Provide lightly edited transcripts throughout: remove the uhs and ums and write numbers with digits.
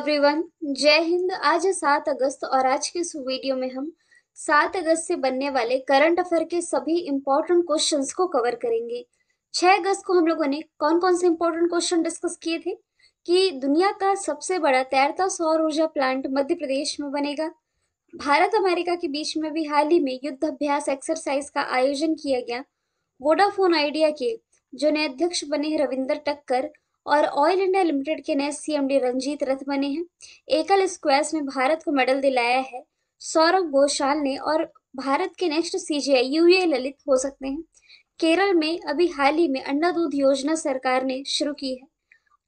Everyone, जय हिंद। आज है 7 अगस्त और आज के इस वीडियो में हम 7 अगस्त से बनने वाले करंट अफेयर के सभी इंपॉर्टेंट क्वेश्चंस को कवर करेंगे। 6 अगस्त को हम लोगों ने कौन कौन से इंपॉर्टेंट क्वेश्चन डिस्कस किए थे कि दुनिया का सबसे बड़ा तैरता सौर ऊर्जा प्लांट मध्य प्रदेश में बनेगा। भारत अमेरिका के बीच में भी हाल ही में युद्ध अभ्यास एक्सरसाइज का आयोजन किया गया। वोडाफोन आइडिया के जो नए अध्यक्ष बने हैं रविंदर टक्कर और ऑयल इंडिया लिमिटेड के नए सीएमडी रंजीत रथ बने हैं। एकल स्क्वैश में भारत को मेडल दिलाया है सौरभ घोषाल ने और भारत के नेक्स्ट सीजीआई यूए ललित हो सकते हैं। केरल में अभी हाल ही में अंडा दूध योजना सरकार ने शुरू की है।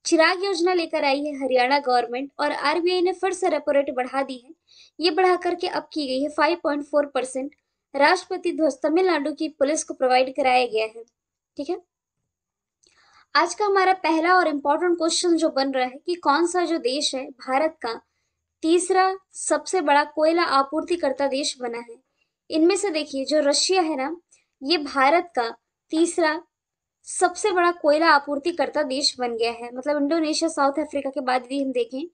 चिराग योजना लेकर आई है हरियाणा गवर्नमेंट और आरबीआई ने फिर से रेपो रेट बढ़ा दी है। ये बढ़ा करके अब की गई है 5.4%। राष्ट्रपति ध्वज तमिलनाडु की पुलिस को प्रोवाइड कराया गया है। ठीक है, आज का हमारा पहला और इम्पोर्टेंट क्वेश्चन जो बन रहा है कि कौन सा जो देश है भारत का तीसरा सबसे बड़ा कोयला आपूर्तिकर्ता देश बना है। इनमें से देखिए जो रशिया है ना, ये भारत का तीसरा सबसे बड़ा कोयला आपूर्तिकर्ता देश बन गया है। मतलब इंडोनेशिया साउथ अफ्रीका के बाद यदि हम देखें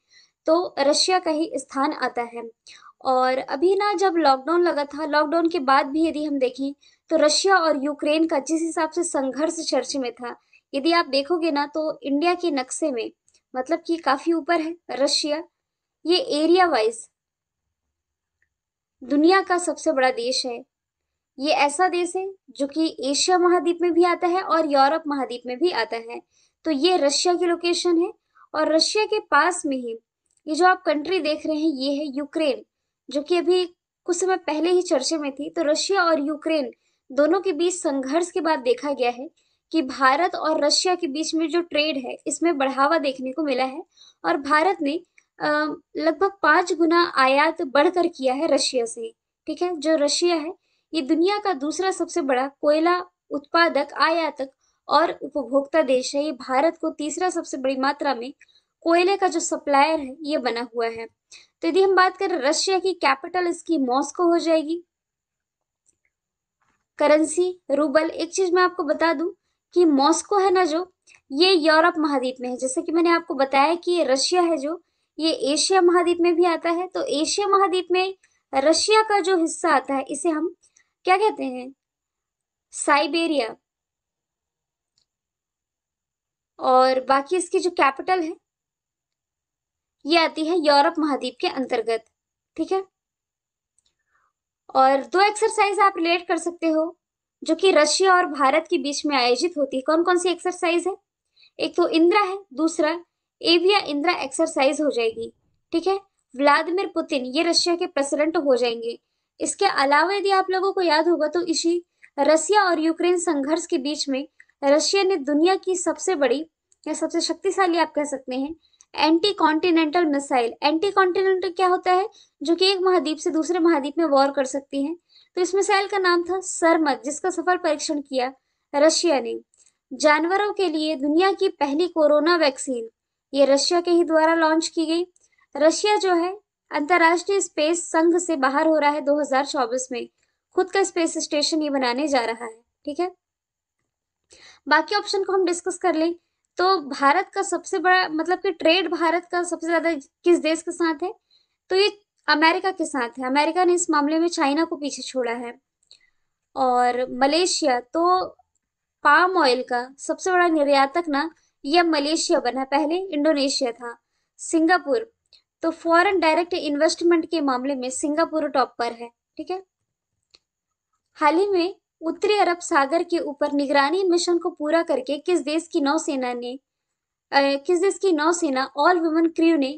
तो रशिया का ही स्थान आता है। और अभी ना जब लॉकडाउन लगा था, लॉकडाउन के बाद भी यदि हम देखें तो रशिया और यूक्रेन का जिस हिसाब से संघर्ष चर्चा में था, यदि आप देखोगे ना तो इंडिया के नक्शे में मतलब कि काफी ऊपर है रशिया। ये एरिया वाइज दुनिया का सबसे बड़ा देश है। ये ऐसा देश है जो कि एशिया महाद्वीप में भी आता है और यूरोप महाद्वीप में भी आता है। तो ये रशिया की लोकेशन है और रशिया के पास में ही ये जो आप कंट्री देख रहे हैं ये है यूक्रेन, जो कि अभी कुछ समय पहले ही चर्चे में थी। तो रशिया और यूक्रेन दोनों के बीच संघर्ष के बाद देखा गया है कि भारत और रशिया के बीच में जो ट्रेड है इसमें बढ़ावा देखने को मिला है और भारत ने लगभग 5 गुना आयात बढ़कर किया है रशिया से। ठीक है, जो रशिया है ये दुनिया का दूसरा सबसे बड़ा कोयला उत्पादक, आयातक और उपभोक्ता देश है। ये भारत को तीसरा सबसे बड़ी मात्रा में कोयले का जो सप्लायर है ये बना हुआ है। तो यदि हम बात करें रशिया की, कैपिटल इसकी मॉस्को हो जाएगी। Currency rouble. एक चीज मैं आपको बता दूं कि मॉस्को है ना जो, ये यूरोप महाद्वीप में है। जैसे कि मैंने आपको बताया कि ये रशिया है जो, ये एशिया महाद्वीप में भी आता है। तो एशिया महाद्वीप में रशिया का जो हिस्सा आता है इसे हम क्या कहते हैं, साइबेरिया। और बाकी इसकी जो कैपिटल है ये आती है यूरोप महाद्वीप के अंतर्गत। ठीक है, और 2 एक्सरसाइज आप रिलेट कर सकते हो जो कि रशिया और भारत के बीच में आयोजित होती है। कौन कौन सी एक्सरसाइज है? एक तो इंद्रा है, दूसरा एविया इंद्रा एक्सरसाइज हो जाएगी। ठीक है, व्लादिमीर पुतिन ये रशिया के प्रेसिडेंट हो जाएंगे। इसके अलावा यदि आप लोगों को याद होगा तो इसी रशिया और यूक्रेन संघर्ष के बीच में रशिया ने दुनिया की सबसे बड़ी या सबसे शक्तिशाली आप कह सकते हैं anti continental missile. Anti continental क्या होता है? जो कि एक महाद्वीप से दूसरे महाद्वीप में वॉर कर सकती है। तो इस मिसाइल का नाम था सरमत, जिसका सफल परीक्षण किया रशिया ने। जानवरों के लिए दुनिया की पहली कोरोना वैक्सीन ये रशिया के ही द्वारा लॉन्च की गई। रशिया जो है अंतरराष्ट्रीय स्पेस संघ से बाहर हो रहा है 2024 में। खुद का स्पेस स्टेशन ये बनाने जा रहा है। ठीक है, बाकी ऑप्शन को हम डिस्कस कर लें तो भारत का सबसे बड़ा मतलब कि ट्रेड भारत का सबसे ज्यादा किस देश के साथ है? तो ये अमेरिका के साथ है। अमेरिका ने इस मामले में चाइना को पीछे छोड़ा है। और मलेशिया, तो पाम ऑयल का सबसे बड़ा निर्यातक ना यह मलेशिया बना, पहले इंडोनेशिया था। सिंगापुर, तो फॉरेन डायरेक्ट इन्वेस्टमेंट के मामले में सिंगापुर टॉप पर है। ठीक है, हाल ही में उत्तरी अरब सागर के ऊपर निगरानी मिशन को पूरा करके किस देश की नौसेना ऑल वुमेन क्रू ने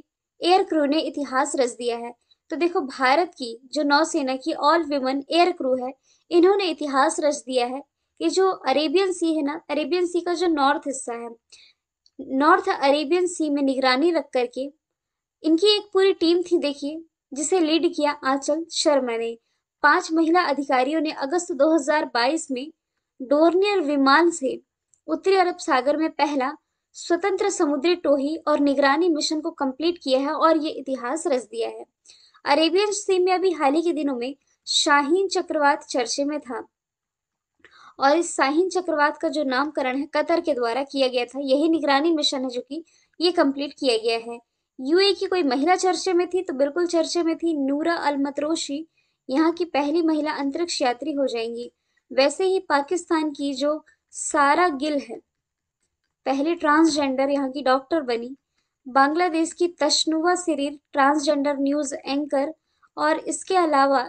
एयर क्रू ने इतिहास रच दिया है। तो देखो भारत की जो नौसेना की ऑल वुमेन एयर क्रू है इन्होंने इतिहास रच दिया है। ये जो अरेबियन सी है ना, अरेबियन सी का जो नॉर्थ हिस्सा है, नॉर्थ अरेबियन सी में निगरानी रख करके इनकी एक पूरी टीम थी देखिए, जिसे लीड किया आंचल शर्मा ने। 5 महिला अधिकारियों ने अगस्त 2022 में डोर्नियर विमान से उत्तरी अरब सागर में पहला स्वतंत्र समुद्री टोही और निगरानी मिशन को कंप्लीट किया है और ये इतिहास रच दिया है। अरेबियन सी में अभी हाल ही के दिनों में शाहीन चक्रवात चर्चे में था और इस शाहीन चक्रवात का जो नामकरण है कतर के द्वारा किया गया था। यही निगरानी मिशन है जो कि ये कंप्लीट किया गया है। यूएई की कोई महिला चर्चे में थी? तो बिल्कुल चर्चे में थी, नूरा अल मतरोशी यहाँ की पहली महिला अंतरिक्ष यात्री हो जाएंगी। वैसे ही पाकिस्तान की जो सारा गिल है, पहली ट्रांसजेंडर यहाँ की डॉक्टर बनी। बांग्लादेश की तशनुवा सिरीर ट्रांसजेंडर न्यूज एंकर। और इसके अलावा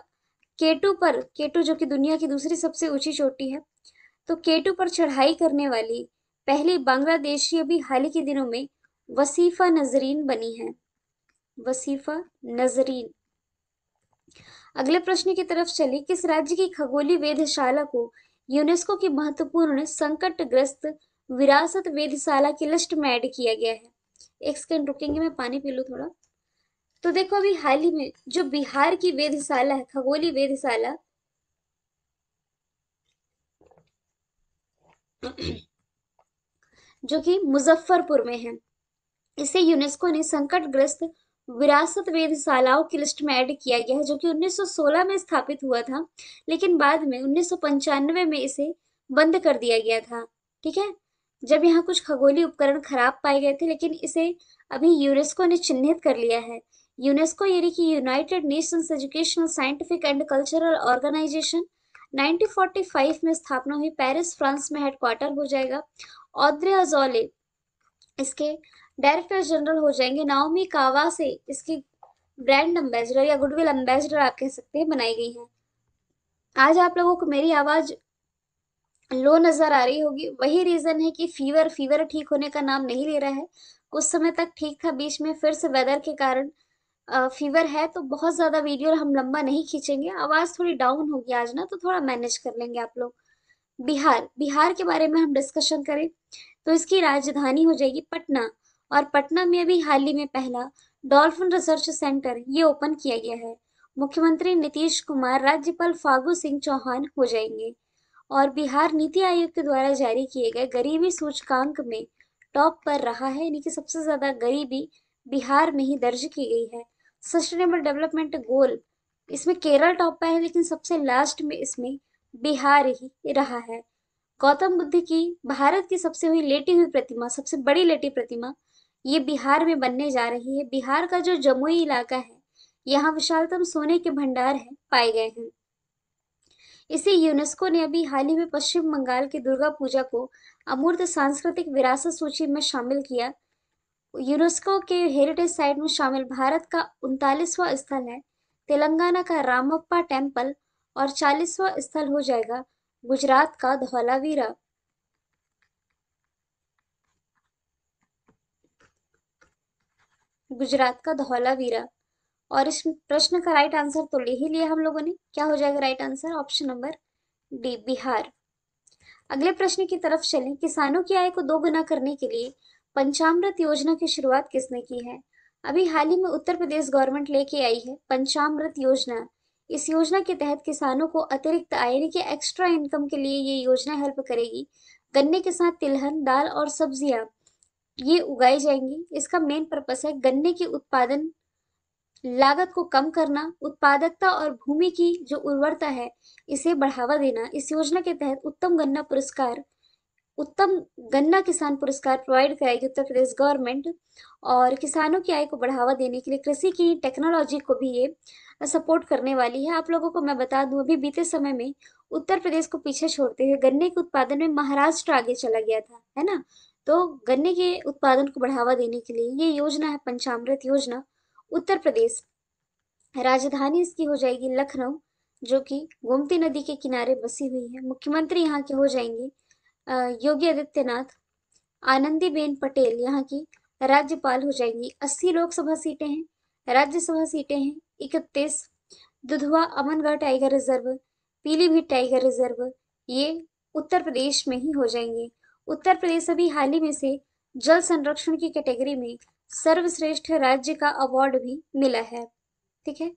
केटू जो कि दुनिया की दूसरी सबसे ऊंची चोटी है, तो केटू पर चढ़ाई करने वाली पहली बांग्लादेशी अभी हाल ही के दिनों में वसीफा नजरीन बनी है। वसीफा नजरीन। अगले प्रश्न की तरफ चले, किस राज्य की खगोलीय वेधशाला को यूनेस्को की महत्वपूर्ण संकटग्रस्त विरासत वेधशाला की लिस्ट में ऐड किया गया है? एक सेकंड रुकेंगे, मैं पानी पी लूं थोड़ा। तो देखो, अभी हाल ही में जो बिहार की वेधशाला है, खगोलीय वेधशाला, जो कि मुजफ्फरपुर में है, इसे यूनेस्को ने संकटग्रस्त विरासत वेधशालाओं की लिस्ट में ऐड किया गया है, जो कि 1916 में स्थापित हुआ था, लेकिन बाद में 1995 में इसे बंद कर दिया गया था। ठीक है, जब यहाँ कुछ खगोलीय उपकरण खराब पाए गए थे, लेकिन इसे अभी यूनेस्को ने चिन्हित कर लिया है। यूनेस्को यानी कि United Nations Educational Scientific and Cultural Organization 1945 में स्थापना हुई, पेरिस फ्रांस में हेडक्वार्टर हो जाएगा। ऑद्रे अजौले इसके डायरेक्टर जनरल हो जाएंगे। नाओमी कावासे इसकी ब्रांड एम्बेसडर या गुडविल एम्बेसडर आप कह सकते हैं बनाई गई हैं। आज आप लोगों को मेरी आवाज लो नजर आ रही होगी, वही रीजन है कि फीवर ठीक होने का नाम नहीं ले रहा है। कुछ समय तक ठीक था, बीच में फिर से वेदर के कारण फीवर है, तो बहुत ज्यादा वीडियो हम लंबा नहीं खींचेंगे। आवाज थोड़ी डाउन होगी आज ना, तो थोड़ा मैनेज कर लेंगे आप लोग। बिहार के बारे में हम डिस्कशन करें तो इसकी राजधानी हो जाएगी पटना। और पटना में अभी हाल ही में पहला डॉल्फिन रिसर्च सेंटर ये ओपन किया गया है। मुख्यमंत्री नीतीश कुमार, राज्यपाल फागू सिंह चौहान हो जाएंगे। और बिहार नीति आयोग के द्वारा जारी किए गए गरीबी सूचकांक में टॉप पर रहा है, यानी कि सबसे ज्यादा गरीबी बिहार में ही दर्ज की गई है। सस्टेनेबल डेवलपमेंट गोल, इसमें केरल टॉप पर है, लेकिन सबसे लास्ट में इसमें बिहार ही रहा है। गौतम बुद्ध की भारत की सबसे हुई लेटी हुई प्रतिमा, सबसे बड़ी लेटी प्रतिमा, ये बिहार में बनने जा रही है। बिहार का जो जमुई इलाका है, यहाँ विशालतम सोने के भंडार है पाए गए हैं। इसे यूनेस्को ने अभी हाल ही में पश्चिम बंगाल की दुर्गा पूजा को अमूर्त सांस्कृतिक विरासत सूची में शामिल किया। यूनेस्को के हेरिटेज साइट में शामिल भारत का 39वां स्थल है तेलंगाना का रामप्पा टेम्पल। और 40वां स्थल हो जाएगा गुजरात का धौलावीरा। गुजरात का धौलावीरा। और इस प्रश्न का राइट आंसर तो ले ही लिया हम लोगों ने। क्या हो जाएगा right answer? Option number D, Bihar. अगले प्रश्न की तरफ चलें, किसानों की आय को दोगुना करने के लिए पंचामृत योजना की शुरुआत किसने की है? अभी हाल ही में उत्तर प्रदेश गवर्नमेंट लेके आई है पंचामृत योजना। इस योजना के तहत किसानों को अतिरिक्त आय यानी कि एक्स्ट्रा इनकम के लिए ये योजना हेल्प करेगी। गन्ने के साथ तिलहन, दाल और सब्जियां ये उगाई जाएंगी। इसका मेन पर्पस है गन्ने के उत्पादन लागत को कम करना, उत्पादकता और भूमि की जो उर्वरता है इसे बढ़ावा देना। इस योजना के तहत उत्तम गन्ना किसान पुरस्कार प्रोवाइड कराएगी उत्तर प्रदेश गवर्नमेंट। और किसानों की आय को बढ़ावा देने के लिए कृषि की टेक्नोलॉजी को भी ये सपोर्ट करने वाली है। आप लोगों को मैं बता दूं, अभी बीते समय में उत्तर प्रदेश को पीछे छोड़ते हुए गन्ने के उत्पादन में महाराष्ट्र आगे चला गया था, है ना। तो गन्ने के उत्पादन को बढ़ावा देने के लिए ये योजना है पंचामृत योजना। उत्तर प्रदेश, राजधानी इसकी हो जाएगी लखनऊ, जो कि गोमती नदी के किनारे बसी हुई है। मुख्यमंत्री यहाँ के हो जाएंगे योगी आदित्यनाथ। आनंदीबेन पटेल यहाँ की राज्यपाल हो जाएंगी। 80 लोकसभा सीटें हैं, राज्यसभा सीटें हैं 31। Dudhwa Amangarh tiger reserve, Pilibhit tiger reserve, ये उत्तर प्रदेश में ही हो जाएंगे। उत्तर प्रदेश अभी हाल ही में से जल संरक्षण की कैटेगरी में सर्वश्रेष्ठ राज्य का अवार्ड भी मिला है। ठीक है,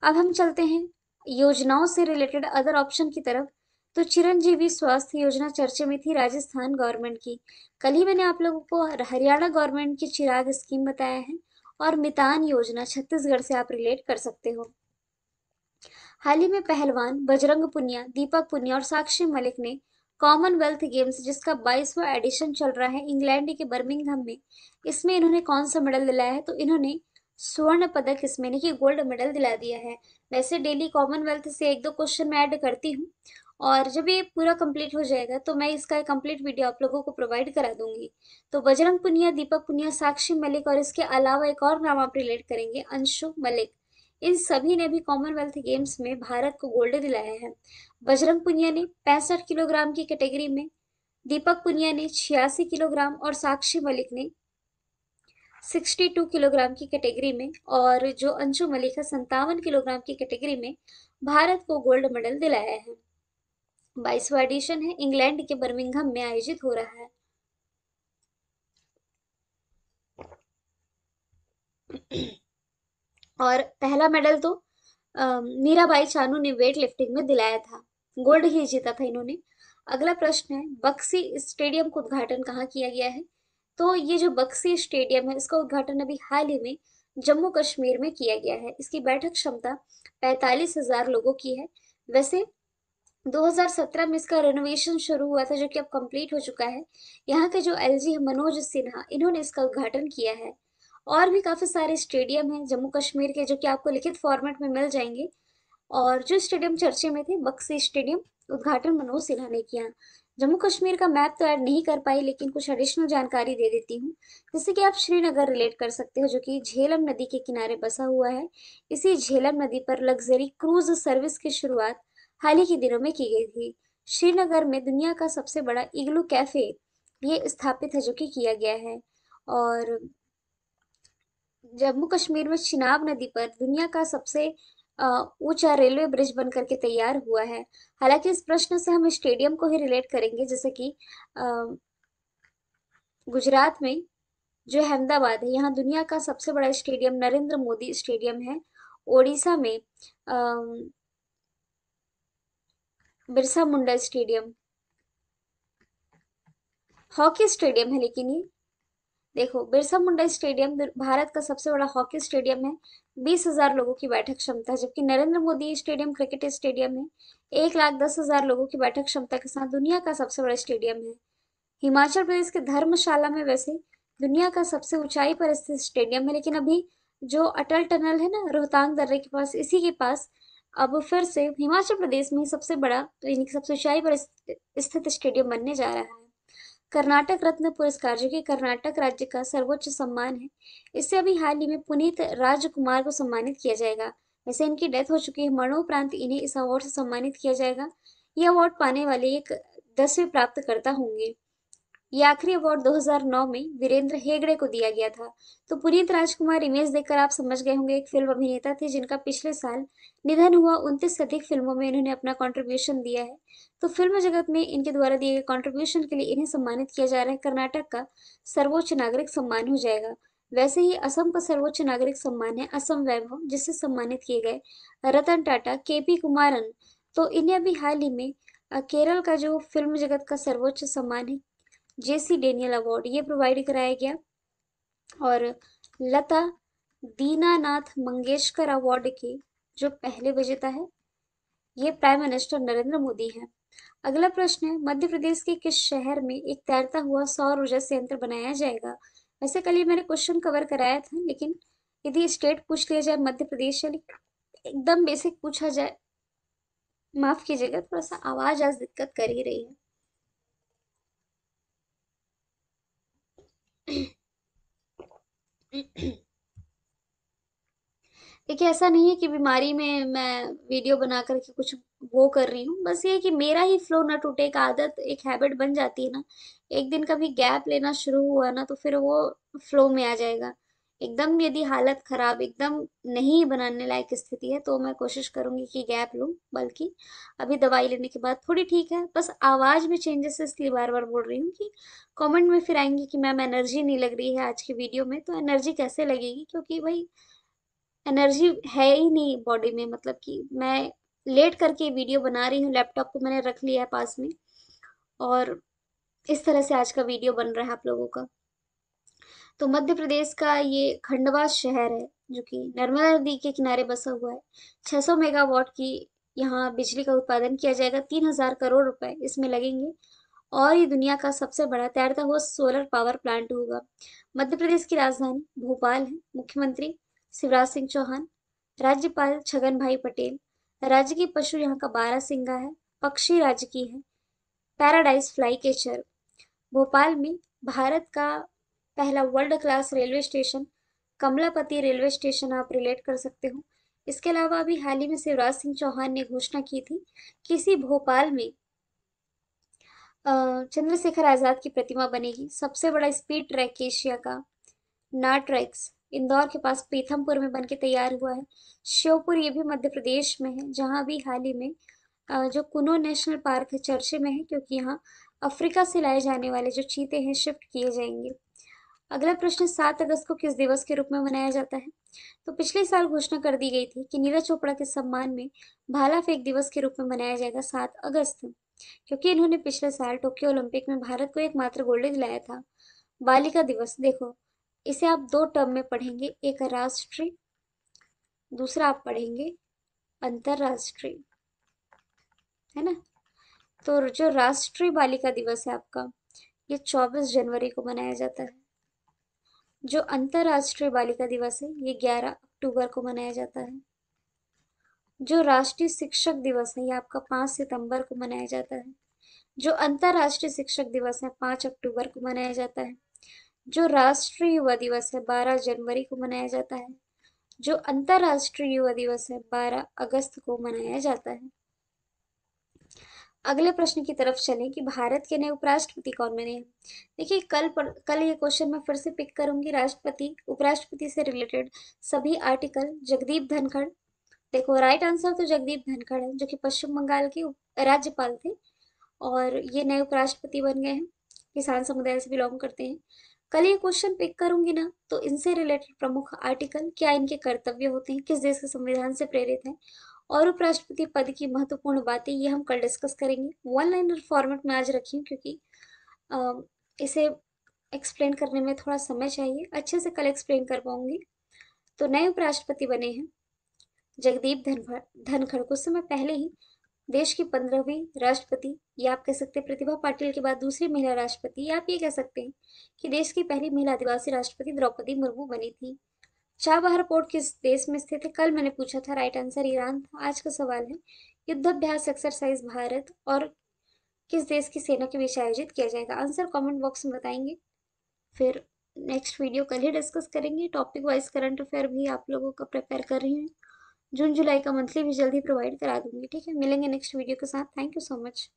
अब हम चलते हैं योजनाओं से रिलेटेड अदर ऑप्शन की तरफ। तो चिरंजीवी स्वास्थ्य योजना चर्चे में थी राजस्थान गवर्नमेंट की। कल ही मैंने आप लोगों को हरियाणा गवर्नमेंट की चिराग स्कीम बताया है। और मितान योजना छत्तीसगढ़ से आप रिलेट कर सकते हो। हाल ही में पहलवान बजरंग पुनिया, दीपक पुनिया और साक्षी मलिक ने कॉमनवेल्थ गेम्स जिसका 22वां एडिशन चल रहा है इंग्लैंड के बर्मिंघम में, इसमें इन्होंने कौन सा मेडल दिलाया है? तो इन्होंने स्वर्ण पदक इसमें यानी कि गोल्ड मेडल दिला दिया है। वैसे डेली कॉमनवेल्थ से एक दो क्वेश्चन मैं ऐड करती हूँ, और जब ये पूरा कंप्लीट हो जाएगा तो मैं इसका एक कंप्लीट वीडियो आप लोगों को प्रोवाइड करा दूंगी। तो बजरंग पुनिया, दीपक पुनिया, साक्षी मलिक और इसके अलावा एक और नाम आप रिलेट करेंगे, अंशु मलिक। इन सभी ने भी कॉमनवेल्थ गेम्स में भारत को गोल्ड दिलाया है। बजरंग पुनिया ने 65 किलोग्राम की कैटेगरी में, दीपक पुनिया ने 86 किलोग्राम और साक्षी मलिक ने 62 किलोग्राम की कैटेगरी में, और जो अंशु मलिक है 57 किलोग्राम की कैटेगरी में भारत को गोल्ड मेडल दिलाया है। 22वां एडिशन है, इंग्लैंड के बर्मिंघम में आयोजित हो रहा है। और पहला मेडल तो मीराबाई चानू ने वेट लिफ्टिंग में दिलाया था, गोल्ड ही जीता था इन्होंने। अगला प्रश्न है, बक्सी स्टेडियम का उद्घाटन कहाँ किया गया है? तो ये जो बक्सी स्टेडियम है इसका उद्घाटन अभी हाल ही में जम्मू कश्मीर में किया गया है। इसकी बैठक क्षमता 45,000 लोगों की है। वैसे 2017 में इसका रेनोवेशन शुरू हुआ था जो कि अब कंप्लीट हो चुका है। यहाँ के जो एलजी मनोज सिन्हा, इन्होंने इसका उद्घाटन किया है। और भी काफी सारे स्टेडियम हैं जम्मू कश्मीर के जो कि आपको लिखित फॉर्मेट में मिल जाएंगे। और जो स्टेडियम चर्चे में थे, बक्सी स्टेडियम, उद्घाटन मनोज सिन्हा ने किया। जम्मू कश्मीर का मैप तो ऐड नहीं कर पाई, लेकिन कुछ एडिशनल जानकारी दे देती हूँ। जैसे कि आप श्रीनगर रिलेट कर सकते हो जो कि झेलम नदी के किनारे बसा हुआ है। इसी झेलम नदी पर लग्जरी क्रूज सर्विस की शुरुआत हाल ही के दिनों में की गई थी। श्रीनगर में दुनिया का सबसे बड़ा इग्लू कैफे ये स्थापित है जो कि किया गया है। और जम्मू कश्मीर में चिनाब नदी पर दुनिया का सबसे ऊंचा रेलवे ब्रिज बन करके तैयार हुआ है। हालांकि इस प्रश्न से हम स्टेडियम को ही रिलेट करेंगे, जैसे कि अ, गुजरात में जो अहमदाबाद है, यहाँ दुनिया का सबसे बड़ा स्टेडियम नरेंद्र मोदी स्टेडियम है। ओडिशा में Birsa Munda stadium hockey stadium है, लेकिन ये देखो, बिरसा मुंडा स्टेडियम भारत का सबसे बड़ा हॉकी स्टेडियम है, 20,000 लोगों की बैठक क्षमता। जबकि Narendra Modi stadium cricket stadium है, 1,10,000 लोगों की बैठक क्षमता के साथ दुनिया का सबसे बड़ा स्टेडियम है। हिमाचल प्रदेश के धर्मशाला में वैसे दुनिया का सबसे ऊंचाई पर स्थित स्टेडियम है, लेकिन अभी जो अटल टनल है ना रोहतांग दर्रे के पास, इसी के पास अब फिर से हिमाचल प्रदेश में ही सबसे बड़ा यानी कि सबसे ऊंचाई पर स्थित स्टेडियम बनने जा रहा है। कर्नाटक रत्न पुरस्कार जो कि कर्नाटक राज्य का सर्वोच्च सम्मान है, इससे अभी हाल ही में पुनीत राजकुमार को सम्मानित किया जाएगा। वैसे इनकी डेथ हो चुकी है, मरणोपरांत इन्हें इस अवार्ड से सम्मानित किया जाएगा। यह अवार्ड पाने वाले एक 10वें प्राप्तकर्ता होंगे। ये आखिरी अवार्ड 2009 में वीरेंद्र हेगड़े को दिया गया था। तो पुनीत राजकुमार इमेज देखकर आप समझ गए होंगे, एक फिल्म अभिनेता थे जिनका पिछले साल निधन हुआ। 29 से अधिक फिल्मों में इन्होंने अपना कंट्रीब्यूशन दिया है। तो फिल्म जगत में इनके द्वारा दिए गए कंट्रीब्यूशन के लिए इन्हें सम्मानित किया जा रहा है। कर्नाटक का सर्वोच्च नागरिक सम्मान हो जाएगा। वैसे ही असम का सर्वोच्च नागरिक सम्मान है असम वैभव, जिससे सम्मानित किए गए रतन टाटा, केपी कुमारन। तो इन्हें अभी हाल ही में केरल का जो फिल्म जगत का सर्वोच्च सम्मान है जेसी डेनियल अवार्ड, ये प्रोवाइड कराया गया। और लता दीनानाथ मंगेशकर अवार्ड के जो पहले विजेता है, ये प्राइम मिनिस्टर नरेंद्र मोदी हैं। अगला प्रश्न है, मध्य प्रदेश के किस शहर में एक तैरता हुआ सौर ऊर्जा संयंत्र बनाया जाएगा? वैसे कल ये मैंने क्वेश्चन कवर कराया था, लेकिन यदि स्टेट पूछ लिया जाए मध्य प्रदेश, या एकदम बेसिक पूछा जाए, माफ कीजिएगा, थोड़ा सा आवाज आज दिक्कत कर ही रही है। देखिए, ऐसा नहीं है कि बीमारी में मैं वीडियो बना करके कुछ वो कर रही हूँ, बस ये है कि मेरा ही फ्लो ना टूटे, एक आदत, एक हैबिट बन जाती है ना। एक दिन का भी गैप लेना शुरू हुआ ना तो फिर वो फ्लो में आ जाएगा। एकदम यदि हालत खराब, एकदम नहीं बनाने लायक स्थिति है तो मैं कोशिश करूंगी कि गैप लूं, बल्कि अभी दवाई लेने के बाद थोड़ी ठीक है। बस आवाज में चेंजेस है, इसलिए बार बार बोल रही हूँ कि कमेंट में फिर आएंगे कि मैम एनर्जी नहीं लग रही है आज की वीडियो में। तो एनर्जी कैसे लगेगी, क्योंकि भाई एनर्जी है ही नहीं बॉडी में। मतलब कि मैं लेट करके वीडियो बना रही हूँ, लैपटॉप को मैंने रख लिया है पास में, और इस तरह से आज का वीडियो बन रहा है आप लोगों का। तो मध्य प्रदेश का ये खंडवा शहर है जो कि नर्मदा नदी के किनारे बसा हुआ है। 600 मेगावाट की यहाँ बिजली का उत्पादन किया जाएगा। 3,000 करोड़ रुपए इसमें लगेंगे और ये दुनिया का सबसे बड़ा तैरता हुआ सोलर पावर प्लांट होगा। मध्य प्रदेश की राजधानी भोपाल है। मुख्यमंत्री शिवराज सिंह चौहान, राज्यपाल छगन भाई पटेल। राज्य की पशु यहाँ का बारहसिंगा है। पक्षी राज्य की है पैराडाइज फ्लाई कैचर। भोपाल में भारत का पहला world class railway station Kamlapati railway station आप रिलेट कर सकते हो। इसके अलावा अभी हाल ही में शिवराज सिंह चौहान ने घोषणा की थी कि इसी भोपाल में चंद्रशेखर आजाद की प्रतिमा बनेगी। सबसे बड़ा स्पीड ट्रैक एशिया का नाट्रैक्स इंदौर के पास पीथमपुर में बनके तैयार हुआ है। श्योपुर ये भी मध्य प्रदेश में है, जहाँ अभी हाल ही में जो कुनो नेशनल पार्क है चर्चे में है, क्योंकि यहाँ अफ्रीका से लाए जाने वाले जो चीते हैं शिफ्ट किए जाएंगे। अगला प्रश्न, 7 अगस्त को किस दिवस के रूप में मनाया जाता है? तो पिछले साल घोषणा कर दी गई थी कि नीरज चोपड़ा के सम्मान में भाला फेंक दिवस के रूप में मनाया जाएगा 7 अगस्त, क्योंकि इन्होंने पिछले साल टोक्यो ओलंपिक में भारत को एकमात्र गोल्ड दिलाया था। बालिका दिवस, देखो इसे आप दो टर्म में पढ़ेंगे, एक राष्ट्रीय, दूसरा आप पढ़ेंगे अंतरराष्ट्रीय, है ना। तो जो राष्ट्रीय बालिका दिवस है आपका, ये 24 जनवरी को मनाया जाता है। जो अंतरराष्ट्रीय बालिका दिवस है ये 11 अक्टूबर को मनाया जाता है। जो राष्ट्रीय शिक्षक दिवस है ये आपका 5 सितंबर को मनाया जाता है। जो अंतरराष्ट्रीय शिक्षक दिवस है 5 अक्टूबर को मनाया जाता है। जो राष्ट्रीय युवा दिवस है 12 जनवरी को मनाया जाता है। जो अंतरराष्ट्रीय युवा दिवस है 12 अगस्त को मनाया जाता है। अगले प्रश्न की तरफ चलें कि भारत के नए उपराष्ट्रपति कौन बने हैं। देखिए कल ये क्वेश्चन मैं फिर से पिक करूंगी, राष्ट्रपति उपराष्ट्रपति से रिलेटेड सभी आर्टिकल। जगदीप धनखड़, देखो राइट आंसर तो जगदीप धनखड़ है, जो कि पश्चिम बंगाल के राज्यपाल थे और ये नए उपराष्ट्रपति बन गए हैं, किसान समुदाय से बिलोंग करते हैं। कल ये क्वेश्चन पिक करूंगी ना, तो इनसे रिलेटेड प्रमुख आर्टिकल, क्या इनके कर्तव्य होते हैं, किस देश के संविधान से प्रेरित हैं, और उपराष्ट्रपति पद की महत्वपूर्ण बातें, ये हम कल डिस्कस करेंगे। वन लाइनर फॉर्मेट में आज रखी हूँ, क्योंकि इसे एक्सप्लेन करने में थोड़ा समय चाहिए, अच्छे से कल एक्सप्लेन कर पाऊंगी। तो नए उपराष्ट्रपति बने हैं जगदीप धनखड़। कुछ समय पहले ही देश की 15वीं राष्ट्रपति, या आप कह सकते हैं प्रतिभा पाटिल के बाद दूसरी महिला राष्ट्रपति, या आप ये कह सकते हैं कि देश की पहली महिला आदिवासी राष्ट्रपति द्रौपदी मुर्मू बनी थी। चाबहार पोर्ट किस देश में स्थित है? कल मैंने पूछा था, राइट आंसर ईरान था। आज का सवाल है, युद्धाभ्यास एक्सरसाइज भारत और किस देश की सेना के बीच आयोजित किया जाएगा? आंसर कमेंट बॉक्स में बताएंगे। फिर नेक्स्ट वीडियो कल ही डिस्कस करेंगे। टॉपिक वाइज करंट अफेयर भी आप लोगों का प्रिपेयर कर रही हूँ। जून जुलाई का मंथली भी जल्दी प्रोवाइड करा दूंगी, ठीक है। मिलेंगे नेक्स्ट वीडियो के साथ। Thank you so much.